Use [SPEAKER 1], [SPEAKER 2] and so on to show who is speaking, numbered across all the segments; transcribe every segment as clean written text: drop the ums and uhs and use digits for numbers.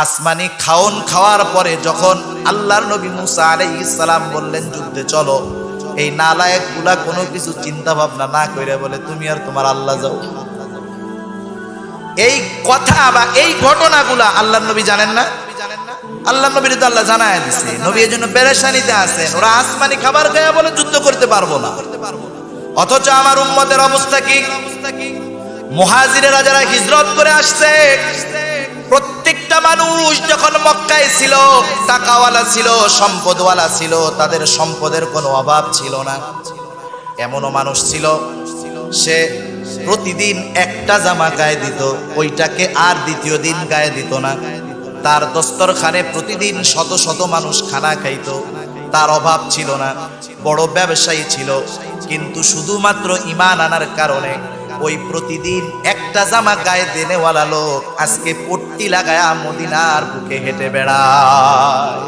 [SPEAKER 1] আসমানি খাওন খাওয়ার পরে যখন আল্লাহর নবী মুসা আলাইহিস সালাম বললেন যুদ্ধে চলো, এই নালায়েক গুলা কোনো কিছু চিন্তা ভাবনা না করে বলে তুমি আর তোমার আল্লাহ যাও। এই কথা বা এই ঘটনাগুলা আল্লাহর নবী জানেন না? আল্লাহর নবীর তো আল্লাহ জানায় দিছে, নবী এর জন্য পেরেশানিতে আছেন। ওরা আসমানি খাবার খায়া বলে যুদ্ধ করতে পারবো না, অথচ আমার উম্মতের অবস্থা কি? মুহাজিরেরা যারা হিজরত করে আসছে, প্রত্যেকটা মানুষ যখন মক্কায় ছিল টাকাওয়ালা ছিল, সম্পদওয়ালা ছিল, তাদের সম্পদের কোনো অভাব ছিল না। এমনও মানুষ ছিল সে প্রতিদিন একটা জামা গায়ে দিত, ওইটাকে আর দ্বিতীয় দিন গায়ে দিত না। তার দস্তরখানে প্রতিদিন শত শত মানুষ খানা খাইত, তার অভাব ছিল না। বড় ব্যবসায়ী ছিল, কিন্তু শুধুমাত্র ঈমান আনার কারণে ওই প্রতিদিন একটা জামা গায়ে দেনেওয়ালা লোক আজকে পট্টি লাগায়া মদিনার বুকে হেঁটে বেড়ায়।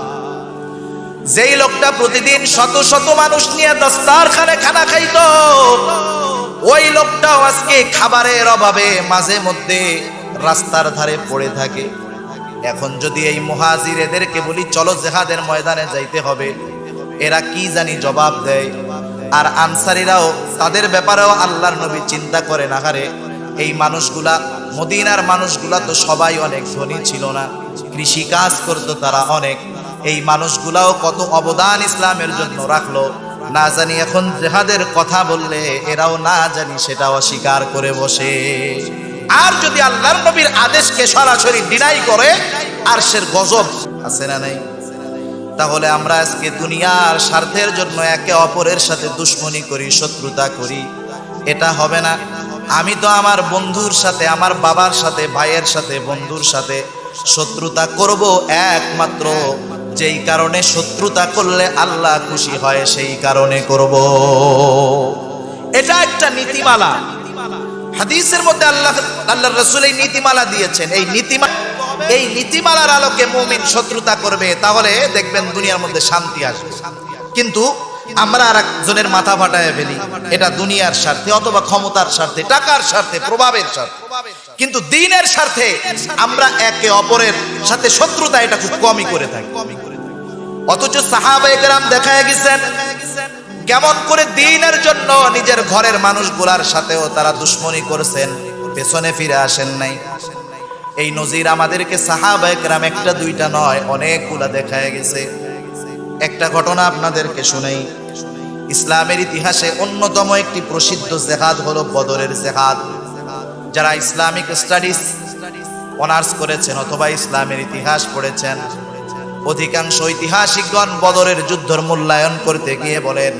[SPEAKER 1] যেই লোকটা প্রতিদিন শত শত মানুষ নিয়ে দস্তারখানে খানা খাইতো, ওই লোকটাও আজকে খাবারের অভাবে মাঝে মধ্যে রাস্তার ধারে পড়ে থাকে। এখন যদি এই মুহাজির এদেরকে বলি চলো জিহাদের ময়দানে যাইতে হবে, এরা কি জানি জবাব দেয়। আর আনসারীরাও তাদের ব্যাপারেও আল্লাহর নবী চিন্তা করে না, হারে এই মানুষগুলা, মদিনার মানুষগুলা তো সবাই অনেক ধনী ছিল না, কৃষি কাজ করতো তারা অনেক, এই মানুষগুলাও কত অবদান ইসলামের জন্য রাখলো, না জানি এখন জিহাদের কথা বললে এরাও না জানি সেটা অস্বীকার করে বসে। আর যদি আল্লাহর নবীর আদেশকে সরাসরি ডিনাই করে, আরশের গজব আছে না নাই? তাহলে আমরা আজকে দুনিয়ার স্বার্থের জন্য একে অপরের সাথে দুশ্মনী করি, শত্রুতা করি, এটা হবে না। আমি তো আমার বন্ধুর সাথে, আমার বাবার সাথে, ভাইয়ের সাথে, বন্ধুর সাথে শত্রুতা করব একমাত্র যেই কারণে শত্রুতা করলে আল্লাহ খুশি হয়, সেই কারণে করব। এটা একটা নীতিমালা। হাদিসের মধ্যে আল্লাহর রাসূল এই নীতিমালা দিয়েছেন। এই নীতিমালার আলোকে মুমিন শত্রুতা করবে, তাহলে দেখবেন দুনিয়ার মধ্যে শান্তি আসবে। কিন্তু আমরা আর একজনের মাথা ফাটায় ফেলি, এটা দুনিয়ার স্বার্থে অথবা ক্ষমতার স্বার্থে, টাকার স্বার্থে, প্রভাবের স্বার্থে। কিন্তু দ্বীনের স্বার্থে আমরা একে অপরের সাথে শত্রুতা এটা খুব কমই করে থাকি। অথচ সাহাবায়ে কেরাম দেখায় গেছেন কেমন করে দ্বীনের জন্য নিজের ঘরের মানুষগুলার সাথেও তারা দুশ্মনী করেছেন, পেছনে ফিরে আসেন নাই। এই নজির আমাদেরকে সাহাবায়ে কেরাম একটা দুইটা নয় অনেকগুলা দেখায় গেছে। একটা ঘটনা আপনাদেরকে শুনাই। ইসলামের ইতিহাসে অন্যতম একটি প্রসিদ্ধ জিহাদ হলো বদরের জিহাদ। যারা ইসলামিক স্টাডিজ অনার্স করেছেন অথবা ইসলামের ইতিহাস পড়েছেন, অধিকাংশ ঐতিহাসিকগণ বদরের যুদ্ধের মূল্যায়ন করতে গিয়ে বলেন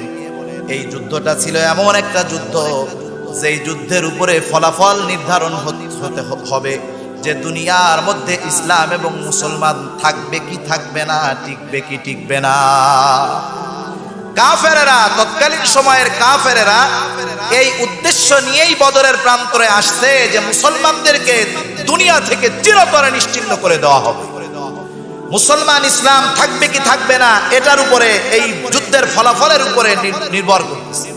[SPEAKER 1] এই যুদ্ধটা ছিল এমন একটা যুদ্ধ যেই যুদ্ধের উপরে ফলাফল নির্ধারণ হতে হবে যে দুনিয়ার মধ্যে ইসলাম এবং মুসলমান থাকবে কি থাকবে না, টিকবে কি টিকবে না। কাফেরেরা, তৎকালীন সময়ের কাফেরেরা এই উদ্দেশ্য নিয়েই বদরের প্রান্তরে আসছে যে মুসলমানদেরকে দুনিয়া থেকে চিরতরে নিশ্চিহ্ন করে দেওয়া হবে। মুসলমান ইসলাম থাকবে কি থাকবে না এটার উপরে, এই যুদ্ধের ফলাফলের উপরে নির্ভর করতেছে।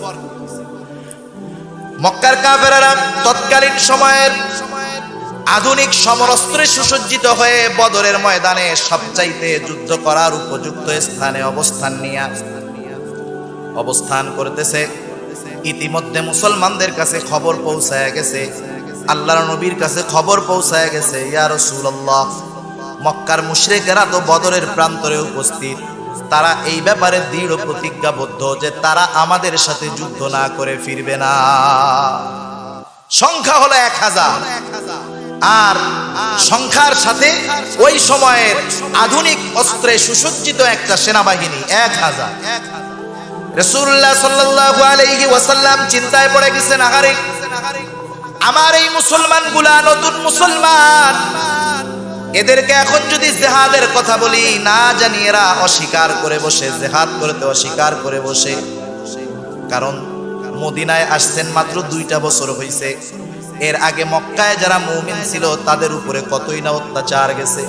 [SPEAKER 1] মক্কার কাফেরেরা তৎকালীন সময়ের আধুনিক সমরাস্ত্রে সুসজ্জিত হয়ে বদরের ময়দানে সবচাইতে যুদ্ধ করার উপযুক্ত স্থানে অবস্থান করতেছে। ইতিমধ্যে মুসলমানদের কাছে খবর পৌঁছায় গেছে, আল্লাহর নবীর কাছে খবর পৌঁছায় গেছে, ইয়া রাসূলুল্লাহ মক্কার মুশরিকেরা তো বদরের প্রান্তরে উপস্থিত, তারা এই ব্যাপারে দৃঢ় প্রতিজ্ঞাবদ্ধ যে তারা আমাদের সাথে যুদ্ধ না করে ফিরবে না। সংখ্যা হলো 1000, আর সংখ্যার সাথে ওই সময়ের আধুনিক অস্ত্রে সুসজ্জিত একটা সেনাবাহিনী 1000। রাসূলুল্লাহ সাল্লাল্লাহু আলাইহি ওয়াসাল্লাম চিন্তায় পড়ে গেছেন, আহারে আমার এই মুসলমানগুলা নতুন মুসলমান, এদেরকে এখন যদি জিহাদের কথা বলি না জানি এরা অস্বীকার করে বসে, জিহাদ করতে অস্বীকার করে বসে। কারণ মদিনায় আসছেন মাত্র 2টা বছর হয়েছে, এর আগে মক্কায় যারা মুমিন ছিল তাদের উপরে কতই না অত্যাচার গেছে।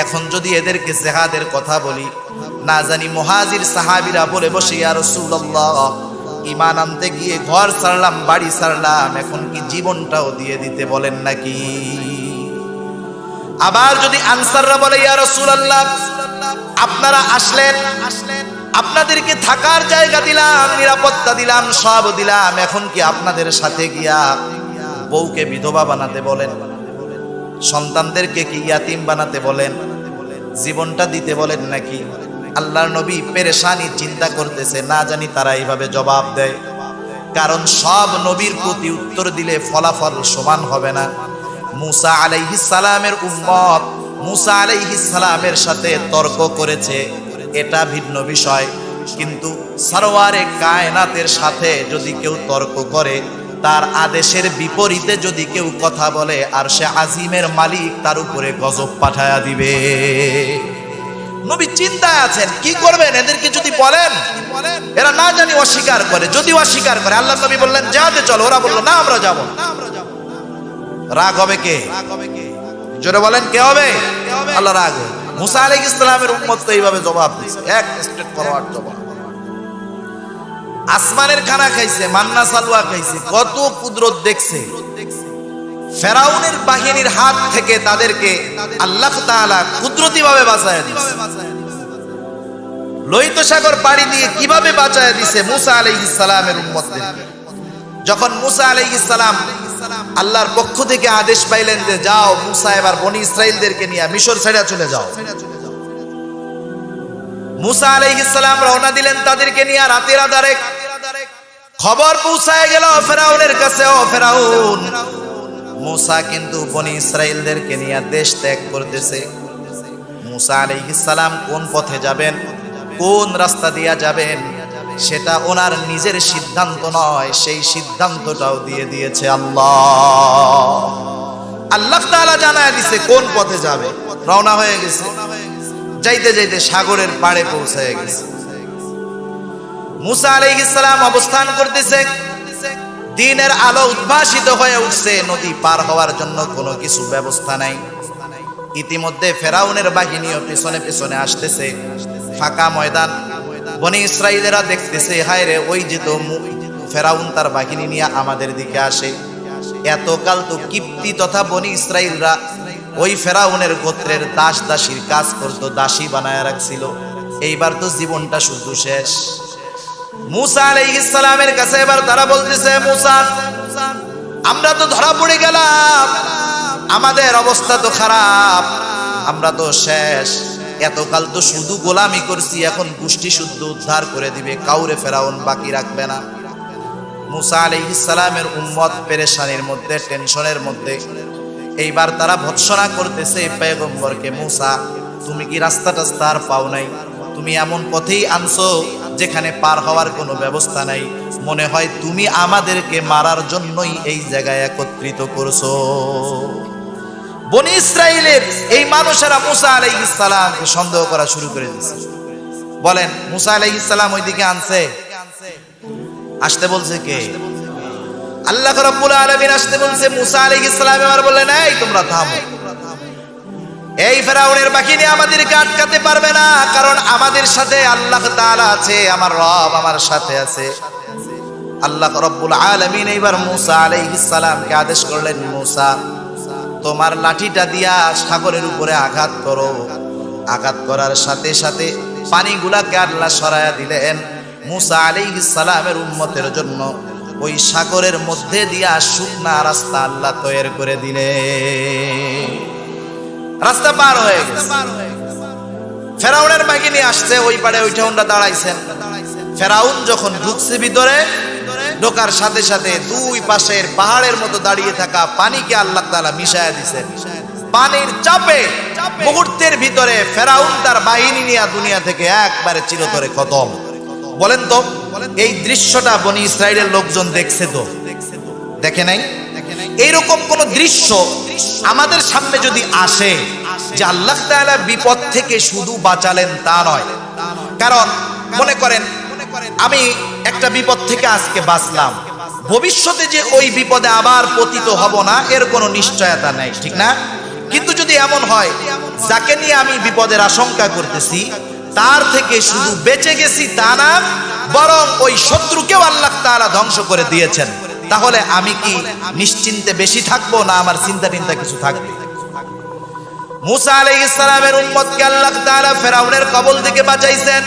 [SPEAKER 1] এখন যদি এদেরকে জিহাদের কথা বলি, না জানি মুহাজির সাহাবীরা বলে বসে ইয়া রাসূলুল্লাহ ঈমান আনতে গিয়ে ঘর ছাড়লাম, বাড়ি ছাড়লাম, এখন কি জীবনটাও দিয়ে দিতে বলেন নাকি? আবার যদি আনসাররা বলে ইয়া রাসূলুল্লাহ আপনারা আসলেন, আপনাদেরকে থাকার জায়গা দিলাম, নিরাপত্তা দিলাম, সব দিলাম, এখন কি আপনাদের সাথে গিয়া বউকে বিধবা বানাতে বলেন, সন্তানদেরকে কি ইয়াতিম বানাতে বলেন, জীবনটা দিতে বলেন নাকি? আল্লাহর নবী পেরেশানি চিন্তা করতেছে, না জানি তারা এইভাবে জবাব দেয়। কারণ সব নবীর প্রতি উত্তর দিলে ফলাফল সমান হবে না। মুসা আলাইহিস সালামের উম্মত মুসা আলাইহিস সালামের সাথে তর্ক করেছে, এটা ভিন্ন বিষয়, কিন্তু সরওয়ারে কায়নাতের সাথে যদি কেউ তর্ক করে, তার আদেশের বিপরীতে যদি কেউ কথা বলে, আর সে আজিমের মালিক তার উপরে গজব পাঠায়া দিবে। নবী চিন্তায় আছেন কি করবেন, এদেরকে যদি বলেন এরা না জানি অস্বীকার করে, যদি অস্বীকার করে আল্লাহ নবী বললেন যাতে চলো, ওরা বললো না আমরা যাব। রাগ হবে কে? জোরে বলেন কে হবে? আল্লাহ রাগ হবে। মুসা আলাইহিস সালামের উম্মত তো এইভাবে জবাব দিয়েছে, এক স্ট্রেট ফরওয়ার্ড জবাব। আসমানের খানা খাইছে, মান্না সালওয়া খাইছে, কত কুদরত দেখছে। ফেরাউনের বাহিনীর হাত থেকে তাদেরকে আল্লাহ তাআলা কুদরতি ভাবে বাঁচায় দিয়েছে। লোহিত সাগর পাড়ি দিয়ে কিভাবে বাঁচায় দিয়েছে মুসা আলাইহিস সালামের উম্মতদেরকে। যখন মুসা আলাইহিস সালাম আল্লাহর পক্ষ থেকে আদেশ পাইলেন যে যাও মুসা এবার বনি ইসরাইলদেরকে নিয়ে মিশর ছেড়ে চলে যাও, মুসা আলাইহিস সালাম রওনা দিলেন তাদেরকে নিয়ে। রাতের আঁধারে খবর পৌঁছায় গেল ফেরাউনের কাছে, ও ফেরাউন, মুসা কিন্তু বনি ইসরাইলদেরকে নিয়ে দেশ ত্যাগ করতেছে। মুসা আলাইহিস সালাম কোন পথে যাবেন, কোন রাস্তা দিয়া যাবেন, সেটা ওনার নিজের সিদ্ধান্ত নয়, সেই সিদ্ধান্তটাও দিয়ে দিয়েছে আল্লাহ। আল্লাহ তাআলা জানায় দিছে কোন পথে যাবে। রওনা হয়ে গেছে, যাইতে যাইতে সাগরের পাড়ে পৌঁছায় গেছে। মুসা আলাইহিস সালাম অবস্থান করতেছে, দিনের আলো উদ্ভাসিত হয়ে উঠছে, নদী পার হওয়ার জন্য কোনো কিছু ব্যবস্থা নাই। ইতিমধ্যে ফেরাউনের বাহিনীও পিছনে পিছনে আসতেছে, ফাঁকা ময়দান। বনি ইসরাইলেরা দেখতেছে, হায় রে, ওই যে তো ফেরাউন তার বাহিনী নিয়ে আমাদের দিকে আসে। এতকাল তো কিপ্তি তথা বনি ইসরাইলরা ওই ফেরাউনের গোত্রের দাস দাসীর কাজ করতো, দাসী বানায় রাখছিল, এইবার তো জীবনটা শুধু শেষ। মুসা আলাইহিস সালামের কাছে এবার তারা বলতেছে, মুসা আমরা তো ধরা পড়ে গেলাম, আমাদের অবস্থা তো খারাপ, আমরা তো শেষ, এতকাল তো শুধু গোলামি করছি, এখন গোষ্ঠী শুদ্ধ উদ্ধার করে দিবে, কাউরে ফেরাউন বাকি রাখবে না। মুসা আলাইহিস সালামের উম্মত পেরেশানির মধ্যে, টেনশনের মধ্যে। এইবার তারা ভৎসনা করতেছে পয়গম্বরকে, মুসা তুমি কি রাস্তা টাস্তা আর পাও নাই? তুমি এমন পথেই আনছো যেখানে পার হওয়ার কোনো ব্যবস্থা নাই, মনে হয় তুমি আমাদেরকে মারার জন্যই এই জায়গায় একত্রিত করছো। বনি ইসরাইলের এই মানুষেরা মুসা আলাইহিস সালামকে সন্দেহ করা শুরু করে দিয়েছে। বলেন মুসা আলাইহিস সালাম ওইদিকে আনছে, আসতে বলছে কে? আল্লাহ রাব্বুল আলামিন আসতে বলছে। মুসা আলাইহিস সালাম এবার বললেন, এই তোমরা থামো, এই ফেরাউনের বাহিনী আমাদেরকে আটকাতে পারবে না, কারণ আমাদের সাথে আল্লাহ তাআলা আছে, আমার রব আমার সাথে আছে। আল্লাহ রাব্বুল আলামিন এইবার মুসা আলাইহিস সালামকে আদেশ করলেন, মুসা তোমার লাঠিটা দিয়া সাগরের উপরে আঘাত করো। আঘাত করার সাথে সাথে পানিগুলাকে আল্লাহ সরায়া দিলেন। মুসা আলাইহিস সালামের উম্মতের জন্য ওই সাগরের মধ্যে দিয়া শুকনা রাস্তা আল্লাহ তৈরি করে দিলেন। রাস্তা পার হয়ে গেছে। ফেরাউনের বাহিনী আসছে, ওই পাড়ে ওইটা ওরা দাঁড়াইছেন। ফেরাউন যখন ঢুকছে ভিতরে, ঢোকার সাথে সাথে দুই পাশের পাহাড়ের মতো দাঁড়িয়ে থাকা পানিকে আল্লাহ তাআলা মিশায়া দিয়েছেন। পানির চাপে মুহূর্তের ভিতরে ফেরাউন তার বাহিনী নিয়ে দুনিয়া থেকে একবারে চিরতরে খতম। বলেন তো এই দৃশ্যটা বনি ইসরাইলের লোকজন দেখছে তো? দেখে নাই? এইরকম কোন দৃশ্য আমাদের সামনে যদি আসে, যে আল্লাহ তাআলা বিপদ থেকে শুধু বাঁচালেন তা নয়, কারণ মনে করেন আমি একটা বিপদ থেকে আজকে বাঁচলাম, ভবিষ্যতে যে ওই বিপদে আবার পতিত হব না এর কোনো নিশ্চয়তা নাই, ঠিক না? কিন্তু যদি এমন হয় যাকে নিয়ে আমি বিপদের আশঙ্কা করতেছি তার থেকে শুধু বেঁচে গেছি তা না, বরং ওই শত্রুকেও আল্লাহ তাআলা ধ্বংস করে দিয়েছেন, তাহলে আমি কি নিশ্চিন্তে বেশি থাকবো, না আমার চিন্তা টিন্তা কিছু থাকবে? মুসা আলাইহিস সালামের উম্মতকে আল্লাহ তাআলা ফেরাউনের কবল থেকে বাঁচাইছেন।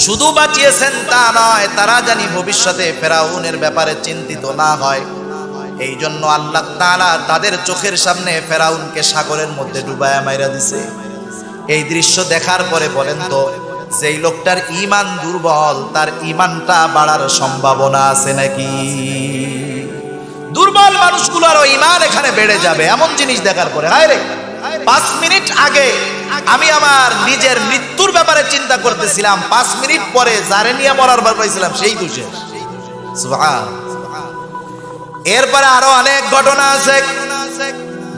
[SPEAKER 1] শুধু বাঁচিয়েছেন তা নয়, তারা জানি ভবিষ্যতে ফেরাউনের ব্যাপারে চিন্তিত না হয়, এই জন্য আল্লাহ তাআলা তাদের চোখের সামনে ফেরাউনকে সাগরের মধ্যে ডুবায়া মাইরা দিছে। এই দৃশ্য দেখার পরে বলেন তো, যেই লোকটার ঈমান দুর্বল তার ঈমানটা বাড়ার সম্ভাবনা আছে নাকি? দুর্বল মানুষগুলোরও ঈমান এখানে বেড়ে যাবে এমন জিনিস দেখার পরে। হায় রে, 5 মিনিট আগে আমি আমার নিজের মৃত্যুর ব্যাপারে চিন্তা করতেছিলাম, 5 মিনিট পরে যারে নিয়ে মরার ব্যাপার পাইছিলাম সেই দুষে। সুবহান। এরপরে আরো অনেক ঘটনা আছে।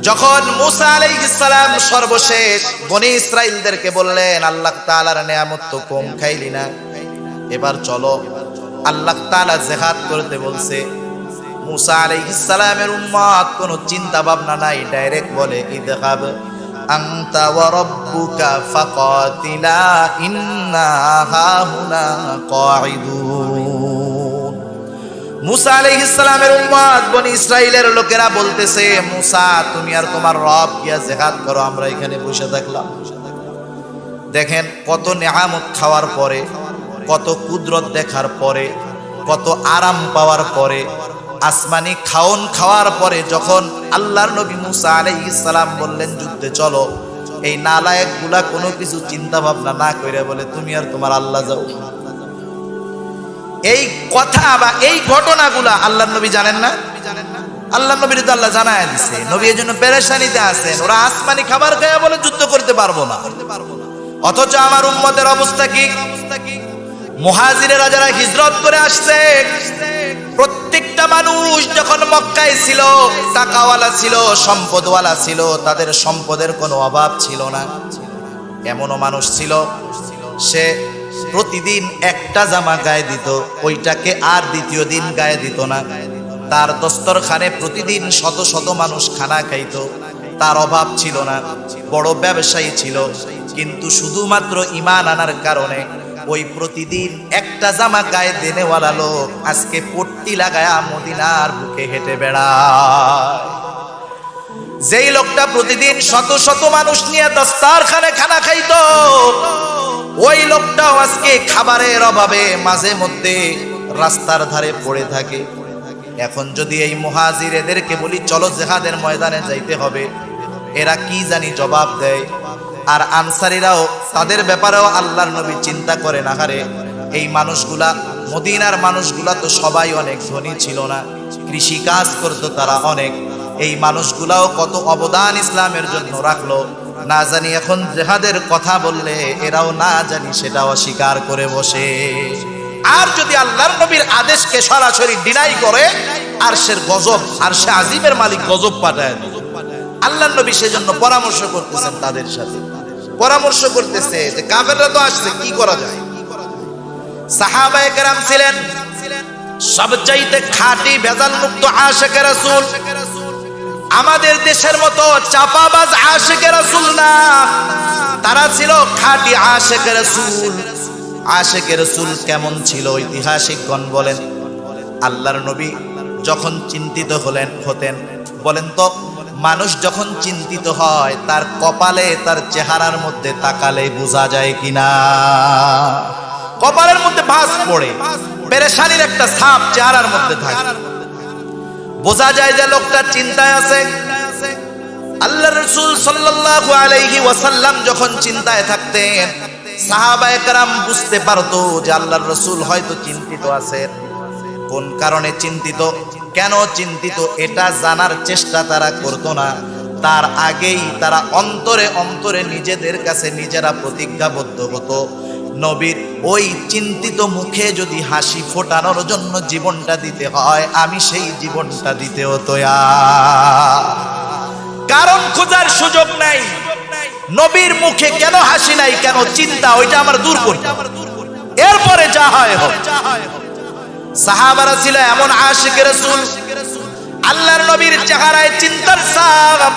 [SPEAKER 1] যখন মুসা আলাইহিস সালাম সর্বশেষ বনি ইসরাইলদেরকে বললেন, আল্লাহ তাআলার নিয়ামত তো কম খাইলি না, এবার চলো। আল্লাহ তাআলা জিহাদ করতে বলছে। মুসা আলাইহিস সালামের উম্মত কোনো চিন্তা ভাবনা নাই, ডাইরেক্ট বলে ইযহাব আনতা ওয়া রাব্বুকা ফাকাতিলা ইন্না হাহুনা কাঈদুন। মুসা আলাইহিস সালামের উম্মত বনি ইসরাইলের লোকেরা বলতেছে, মুসা তুমি আর তোমার রব গিয়া জিহাদ করো, আমরা এখানে বসে থাকলাম। দেখেন কত নিয়ামত খাওয়ার পরে, কত কুদরত দেখার পরে, কত আরাম পাওয়ার পরে, আসমানি খাওন খাওয়ার পরে যখন আল্লাহর নবী মুসা আলাইহিস সালাম বললেন যুদ্ধে চলো, এই নালায়েক গুলা কোনো কিছু চিন্তা ভাবনা না করে বলে তুমি আর তোমার আল্লাহ যাও। এই কথা বা এই ঘটনাগুলা আল্লাহর নবী জানেন না? আল্লাহর নবীর তো আল্লাহ জানায় দিছে। নবী এর জন্য পেরেশানিতে আছেন, ওরা আসমানি খাবার খায় বলে যুদ্ধ করতে পারবো না। অথচ আমার উম্মতের অবস্থা কি? মুহাজিরেরা যারা হিজরত করে আসছে, প্রত্যেকটা মানুষ যখন মক্কায় ছিল টাকাওয়ালা ছিল, সম্পদওয়ালা ছিল, তাদের সম্পদের কোনো অভাব ছিল না। এমনও মানুষ ছিল সে প্রতিদিন একটা জামা গায়ে দিত, ওইটাকে আর দ্বিতীয় দিন গায়ে দিত না। তার দস্তরখানে প্রতিদিন শত শত মানুষ খানা খাইত, তার অভাব ছিল না, বড় ব্যবসায়ী ছিল। কিন্তু শুধুমাত্র ঈমান আনার কারণে ওই প্রতিদিন একটা জামা গায়ে দেনেওয়ালা লোক আজকে পট্টি লাগায়া মদিনার বুকে হেঁটে বেড়ায়। যেই লোকটা প্রতিদিন শত শত মানুষ নিয়ে দস্তারখানে খানা খাইতো, ওই লোকটাও আজকে খাবারের অভাবে মাঝে মধ্যে রাস্তার ধারে পড়ে থাকে। এখন যদি এই মুহাজির এদেরকে বলি চলো জিহাদের ময়দানে যাইতে হবে, এরা কি জানি জবাব দেয়। আর আনসারীরাও তাদের ব্যাপারেও আল্লাহর নবী চিন্তা করে না। হারে, এই মানুষগুলা, মদিনার মানুষগুলা তো সবাই অনেক ধনী ছিল না, কৃষি কাজ করতো তারা অনেক। এই মানুষগুলাও কত অবদান ইসলামের জন্য রাখলো, না জানি এখন জিহাদের কথা বললে এরাও না জানি সেটা অস্বীকার করে বসে। আর যদি আল্লাহর নবীর আদেশকে সরাসরি ডিনাই করে, আরশের গজব, আরশে আজিমের মালিক গজব পাঠায়। আল্লাহর নবী সেজন্য পরামর্শ করতেছেন, তাদের সাথে পরামর্শ করতেছে যে কাফেররা তো আসছে, কি করা যায়। সাহাবায়ে কেরাম ছিলেন সবচাইতে খাঁটি ভেজাল মুক্ত আশিকে রাসূল। আমাদের দেশের মতো চাপাবাজ আশিকে রাসূল না, তারা ছিল খাঁটি আশিকে রাসূল। আশিকে রাসূল কেমন ছিল ঐতিহাসিকগণ বলেন, আল্লাহর নবী যখন চিন্তিত হতেন, বলেন তো মানুষ যখন চিন্তিত হয় তার কপালে, তার চেহারার মধ্যে তাকালে বোঝা যায় কিনা? কপালের মধ্যে ভাঁজ পড়ে, পেরেশানির একটা ছাপ চেহারার মধ্যে থাকে, বোঝা যায় যে লোকটা চিন্তায় আছে। আল্লাহর রাসূল সাল্লাল্লাহু আলাইহি ওয়াসাল্লাম যখন চিন্তায় থাকতেন, সাহাবায়ে কেরাম বুঝতে পারতো যে আল্লাহর রাসূল হয়তো চিন্তিত আছেন। কোন কারণে চিন্তিত, কেন চিন্তিত, এটা জানার চেষ্টা তারা করতো না। তার আগেই তারা অন্তরে অন্তরে নিজেদের কাছে নিজেরা প্রতিজ্ঞাবদ্ধ হতো, নবীর ওই চিন্তিত মুখে যদি হাসি ফোটানোর জন্য জীবনটা দিতে হয়, আমি সেই জীবনটা দিতে হতো। কারণ খোঁজার সুযোগ নাই, নবীর মুখে কেন হাসি নাই, কেন চিন্তা, ওইটা আমার দূর করতে, এরপরে যা হয় হোক। সাহাবারা ছিল এমন আশিকে রাসূল, আল্লাহর নবীর চেহারায় চিন্তার ছাপ।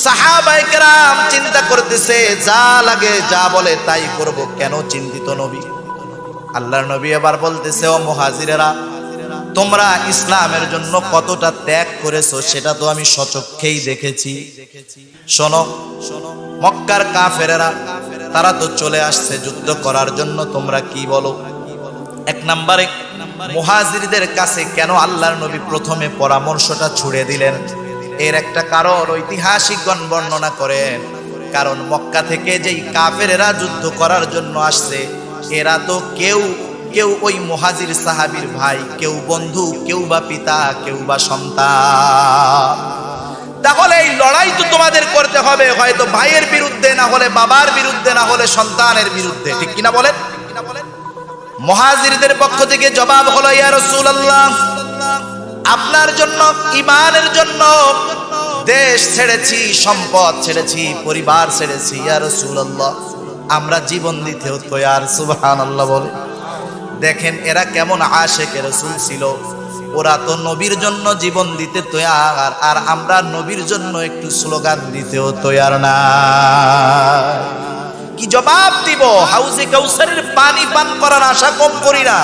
[SPEAKER 1] সাহাবায়ে কেরাম চিন্তা করতেছে, যা লাগে যা বলে তাই করব, কেন চিন্তিত নবী? আল্লাহর নবী এবার বলতেছে, ও মুহাজিরেরা, তোমরা ইসলামের জন্য কতটা ত্যাগ করেছো সেটা তো আমি স্বচক্ষেই দেখেছি। শোনো, মক্কার কাফেরেরা তারা তো চলে আসছে যুদ্ধ করার জন্য, তোমরা কি বলো? এক নম্বরে মুহাজিরদের কাছে কেন আল্লাহর নবী প্রথমে পরামর্শটা ছুড়ে দিলেন? এর একটা কারণ ঐতিহাসিকগণ বর্ণনা করেন। কারণ মক্কা থেকে যেই কাফেরেরা যুদ্ধ করার জন্য আসছে, এরা তো কেউ কেউ ওই মুহাজির সাহাবীর ভাই, কেউ বন্ধু, কেউ বা পিতা, কেউ বা সন্তান। তাহলে এই লড়াই তো তোমাদের করতে হবে, হয়তো ভাইয়ের বিরুদ্ধে, না হলে বাবার বিরুদ্ধে, না হলে সন্তানের বিরুদ্ধে, ঠিক কিনা বলেন? মুহাজিরদের পক্ষ থেকে জবাব হলো, ইয়া রাসূলুল্লাহ, আপনার জন্য, ঈমানের জন্য দেশ ছেড়েছি, সম্পদ ছেড়েছি, পরিবার ছেড়েছি, ইয়া রাসূলুল্লাহ, আমরা জীবন দিতেও তৈয়ার। সুবহানাল্লাহ বলে। দেখেন এরা কেমন আশিকে রাসূল ছিল। ওরা তো নবীর জন্য জীবন দিতে তৈয়ার, আর আমরা নবীর জন্য একটু স্লোগান দিতেও তৈয়ার না। কি জবাব দিব? হাউজে কাউসারের পানি পান করার আশা কম করি না,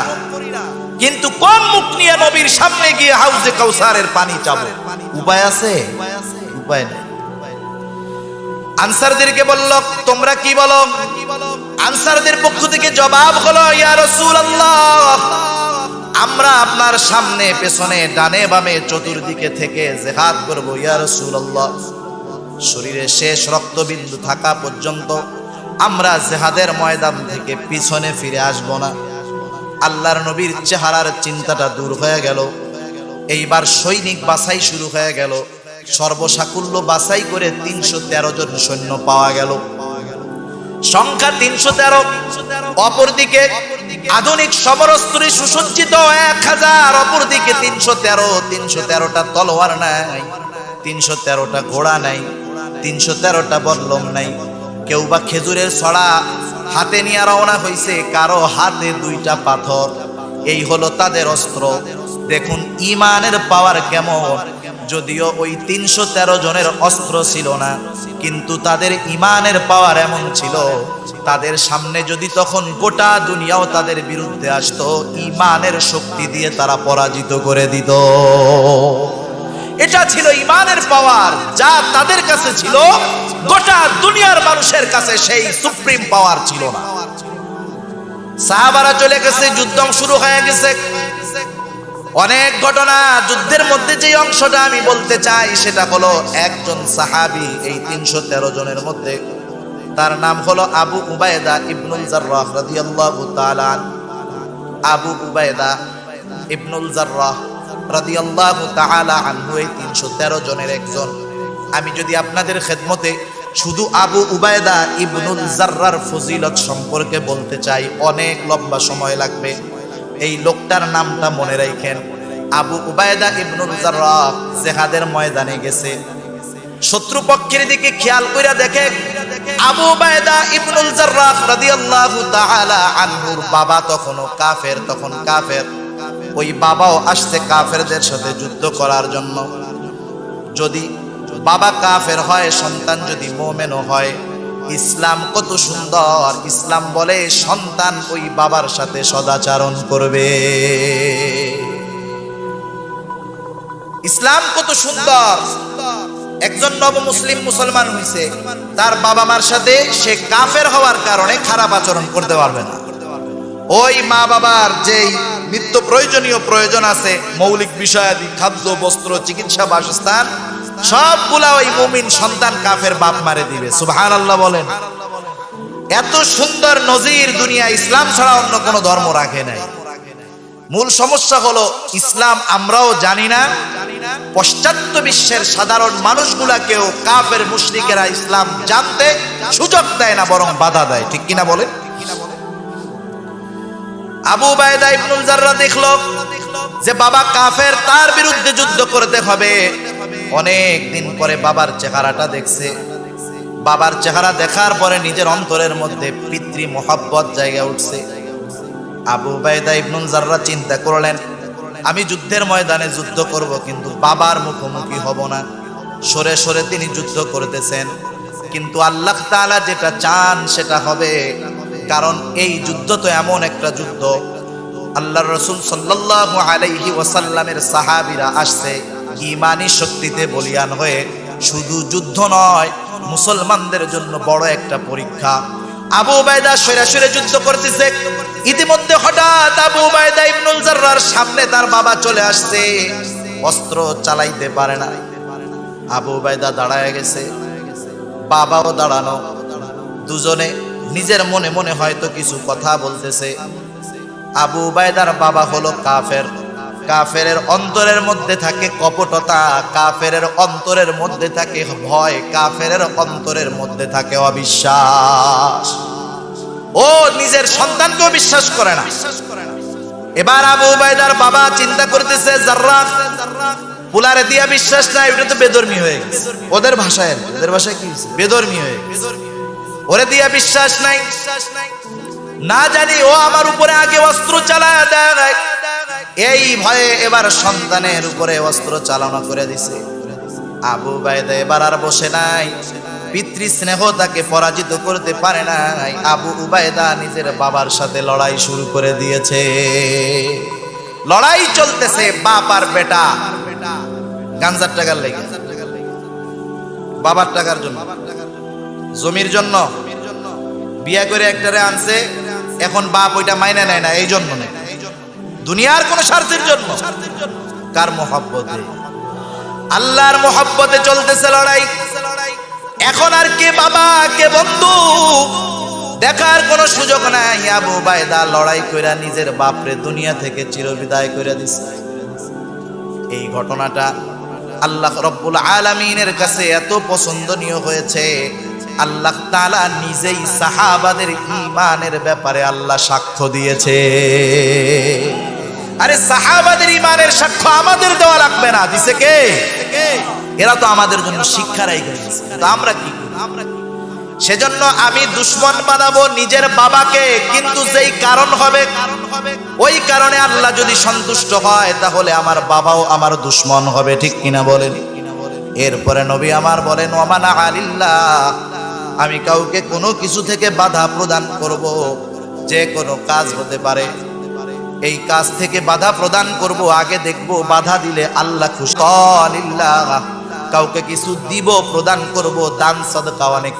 [SPEAKER 1] কিন্তু কোন মুখ নিয়ে নবীর সামনে গিয়ে হাউজে কাউসারের পানি চাবো? উপায় আছে? উপায় নেই। আনসারদেরকে বলল, তোমরা কি বলো? আনসারদের পক্ষ থেকে জবাব হলো, ইয়া রাসূলুল্লাহ, আমরা আপনার সামনে, পেছনে, ডানে বামে, চতুর্দিকে থেকে জিহাদ করব ইয়া রাসূলুল্লাহ। শরীরে শেষ রক্তবিন্দু থাকা পর্যন্ত আমরা জিহাদের ময়দান থেকে পিছনে ফিরে আসব না। আল্লাহর নবীর চেহারার চিন্তাটা দূর হয়ে গেল। এইবার সৈনিক বাছাই শুরু হয়ে গেল। সর্বসাকুল্য বাছাই করে 313 জন সৈন্য পাওয়া গেল, সংখ্যা 313। অপরদিকে আধুনিক সমরাস্ত্রে সুসজ্জিত 1000, অপরদিকে 313টা তলোয়ার নাই, 313টা ঘোড়া নাই, 313টা বল্লম নাই। কেউ বা খেজুরের ছড়া হাতে নিয়ে রওনা হয়েছে, কারো হাতে 2টা পাথর। এই হলো তাদের অস্ত্র। দেখুন ঈমানের পাওয়ার কেমন। যদিও ওই 313 জনের অস্ত্র ছিল না, কিন্তু তাদের ঈমানের পাওয়ার এমন ছিল, তাদের সামনে যদি তখন গোটা দুনিয়াও তাদের বিরুদ্ধে আসতো, ঈমানের শক্তি দিয়ে তারা পরাজিত করে দিত। এটা ছিল ঈমানের পাওয়ার, যা তাদের কাছে ছিল, গোটা দুনিয়ার মানুষের কাছে সেই সুপ্রিম পাওয়ার ছিল না। সাহাবারা চলে গেছে, যুদ্ধ শুরু হয়ে গেছে। অনেক ঘটনা। যুদ্ধের মধ্যে যে অংশটা আমি বলতে চাই সেটা হলো, একজন সাহাবী এই 313 জনের মধ্যে, তার নাম হলো আবু উবায়দা ইবনুল জাররাহ রাদিয়াল্লাহু তাআলা। আবু উবায়দা ইবনুল জাররাহ রাদিয়াল্লাহু তাআলা আনহু এই 313 জনের একজন। আমি যদি আপনাদের খেদমতে শুধু আবু উবায়দা ইবনুল জাররার ফজিলত সম্পর্কে বলতে চাই, অনেক লম্বা সময় লাগবে। এই লোকটার নামটা মনে রাখেন। আবু উবায়দা ইবনুল জাররাহ জিহাদের ময়দানে গেছে। শত্রুপক্ষের দিকে খেয়াল কইরা দেখে, আবু উবায়দা ইবনুল জাররাহ রাদিয়াল্লাহু তাআলা আনহুর বাবা তখনও কাফের, তখন কাফের। ওই বাবাও আসছে কাফেরদের সাথে যুদ্ধ করার জন্য। যদি বাবা কাফের হয়, সন্তান যদি মুমিনও হয়, ইসলাম কত সুন্দর। ইসলাম বলে সন্তান ওই বাবার সাথে সদাচরণ করবে। ইসলাম কত সুন্দর। একজন নব মুসলিম মুসলমান হইছে, তার বাবা মার সাথে সে কাফের হওয়ার কারণে খারাপ আচরণ করতে পারবে না। ওই মা বাবার যেই নিত্য প্রয়োজনীয় প্রয়োজন আছে, মৌলিক বিষয়াদি, খাদ্য, বস্ত্র, চিকিৎসা, বাসস্থান, সবগুলা ওই মুমিন সন্তান কাফের বাপ মারে দিবে। সুবহানাল্লাহ বলেন। এত সুন্দর নজির দুনিয়া ইসলাম ছাড়া অন্য কোন ধর্ম রাখে নাই। মূল সমস্যা হলো ইসলাম আমরাও জানি না, পাশ্চাত্য বিশ্বের সাধারণ মানুষগুলাকেও কাফের মুশরিকেরা ইসলাম জানতে সুযোগ দেয় না, বরং বাধা দেয়, ঠিক কিনা বলেন? আবু উবায়দা ইবনুল জাররাহ দেখলো যে বাবা কাফের, তার বিরুদ্ধে যুদ্ধ করতে হবে। অনেক দিন পরে বাবার চেহারাটা দেখছে। বাবার চেহারা দেখার পরে নিজের অন্তরের মধ্যে পিতৃ মোহাব্বত জায়গা উঠছে। আবু উবায়দা ইবনুল জাররাহ চিন্তা করলেন, আমি যুদ্ধের ময়দানে যুদ্ধ করব, কিন্তু বাবার মুখোমুখি হব না। সরে সরে তিনি যুদ্ধ করতেছেন, কিন্তু আল্লাহ তাআলা যেটা চান সেটা হবে। কারণ এই যুদ্ধ তো এমন একটা যুদ্ধ, আল্লাহর রাসূল সাল্লাল্লাহু আলাইহি ওয়াসাল্লামের সাহাবীরা আসছে ঈমানি শক্তিতে বলিয়ান হয়ে। শুধু যুদ্ধ নয়, মুসলমানদের জন্য বড় একটা পরীক্ষা। আবু উবাইদা সরাসরি যুদ্ধ করতেছে। ইতিমধ্যে হঠাৎ আবু উবাইদা ইবনুল জাররার সামনে তার বাবা চলে আসছে, অস্ত্র চালাইতে পারে না। আবু উবাইদা দাঁড়ায় গেছে, বাবাও দাঁড়ানো, দুজনে নিজের মনে মনে হয়তো কিছু কথা বলতেছে। আবু উবাইদার বাবা হলো কাফের। কাফেরের অন্তরের মধ্যে থাকে কপটতা, কাফেরের অন্তরের মধ্যে থাকে ভয়, কাফেরের অন্তরের মধ্যে থাকে অবিশ্বাস। ও নিজের সন্তানকেও বিশ্বাস করে না। এবার আবু উবাইদার বাবা চিন্তা করতেছে, জাররাহ পুলারে দিয়া বিশ্বাস নাই, ওটা তো বেধর্মী হয়ে গেছে। ওদের ভাষায় কি হয়েছে? বেধর্মী হয়ে গেছে। ওরে দিয়া বিশ্বাস নাই, না জানি ও আমার উপরে আগে অস্ত্র চালায় দেয়। এই ভয়ে এবার সন্তানের উপরে অস্ত্র চালনা করে দিছে। আবু উবাইদা এবার আর বসে নাই, পিতৃ স্নেহ তাকে পরাজিত করতে পারে নাই। আবু উবাইদা নিজের বাবার সাথে লড়াই শুরু করে দিয়েছে। লড়াই চলতেছে, বাপ আর বেটা। গাঞ্জার টাকার লেগে, বাবার টাকার জন্য, জমির জন্য বিয়া করে একটারে আনছে। এখন বাপ ওইটা মাইনে নেয় না, এই জন্য নেয়, দুনিয়ার কোন স্বার্থের জন্য। কার মহব্বতে? আল্লাহর মহব্বতে চলতেছে লড়াই। এখন আর কে বাবা কে বন্ধু দেখার কোনো সুযোগ নাই। আবু উবাইদা লড়াই কইরা নিজের বাপরে দুনিয়া থেকে চিরবিদায় করে দিছে। এই ঘটনাটা আল্লাহ রব্বুল আলামিনের কাছে এত পছন্দনীয় হয়েছে, আল্লাহ তাআলা নিজেই সাহাবাদের ঈমানের ব্যাপারে আল্লাহ সাক্ষ্য দিয়েছে। আরে সাহাবাদের ঈমানের সাক্ষ্য আমাদের দেওয়া লাগবে না, দিছে কে? এরা তো আমাদের জন্য শিক্ষা রেখে গেছে। তো আমরা কি? সেজন্য আমি দুশমন বানাবো নিজের বাবাকে, কিন্তু যেই কারণ হবে ওই কারণে আল্লাহ যদি সন্তুষ্ট হয় তাহলে আমার বাবাও আমার দুশমন হবে, ঠিক কিনা বলেন? এরপরে নবী আমার বলেন, ওয়ামানা আলিল্লাহ, আমি কাউকে কোনো কিছু থেকে বাধা প্রদান করব, যে কোনো কাজ হতে পারে, এই কাজ থেকে বাধা প্রদান করব, আগে দেখব বাধা দিলে আল্লাহ খুশি। কাউকে কিছু দিব, প্রদান করব, দান সাদকা অনেক